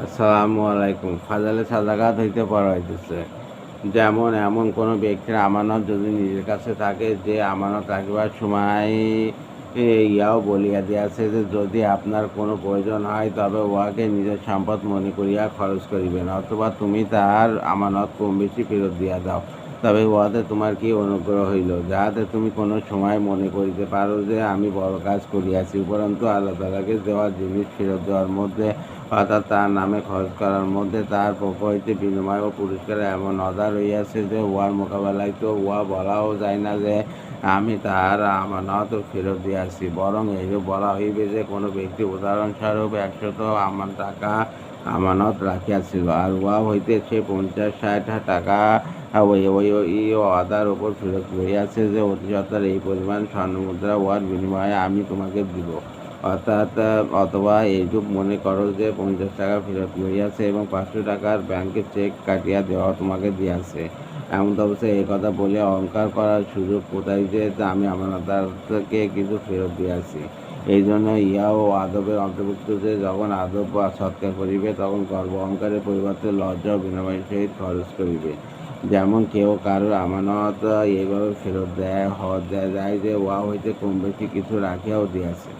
আসসালামু আলাইকুম। ফাজালে সাদাকাত হইতে পড়া হইতেছে। যেমন এমন কোনো ব্যক্তির আমানত যদি নিজের কাছে থাকে, যে আমানত রাখিবার সময় ইয়াও বলিয়া দিয়াছে যে যদি আপনার কোনো প্রয়োজন হয় তবে উহাকে নিজের সম্পদ মনে করিয়া খরচ করিবেন, অথবা তুমি তাহার আমানত কম বেশি ফেরত দিয়া দাও। তবে উহাতে তোমার কি অনুগ্রহ হইল, যাহাতে তুমি কোনো সময় মনে করিতে পারো যে আমি বড় কাজ করিয়াছি। উপরন্তু আল্লাহ তাআলাকে দেওয়া জিনিস ফেরত দেওয়ার মধ্যে, অর্থাৎ তার নামে খরচ করার মধ্যে তাহার পক্ষ হইতে বিনিময় ও পুরস্কারের এমন অধা রহিয়াছে যে উহার মোকাবেলায় তো উহা বলাও যায় না যে আমি তাহার আমানত ফেরত দিয়াছি। বরং এইরূপ বলা হইবে যে কোনো ব্যক্তি উদাহরণস্বরূপ 100 টাকা আমানত রাখিয়াছিল, আর উহা হইতে সে 50-60 টাকা ওই অদার উপর ফেরত লইয়াছে, যে অতি সত্বর এই পরিমাণ স্বর্ণমুদ্রা উহার বিনিময়ে আমি তোমাকে দিব। অর্থাৎ অথবা এইরূপ মনে করো যে 50 টাকা ফেরত লইয়াছে এবং 500 টাকার ব্যাংকে চেক কাটিয়া দেওয়া তোমাকে দিয়াছে। এমন অবস্থায় এই কথা বলে অহংকার করার সুযোগ কোথায় যে আমি আমানতদারকে কিছু ফেরত দিয়াছি। এই জন্য ইহাও আদবের অন্তর্ভুক্ত যে যখন আদব বা সৎকার করিবে, তখন গর্ব অহংকারের পরিবর্তে লজ্জা ও বিনয়ের সহিত খরচ করিবে। যেমন কেউ কারোর আমানত এইভাবে ফেরত দেয় যায় যে উহা হইতে কম বেশি কিছু রাখিয়াও দিয়াছে।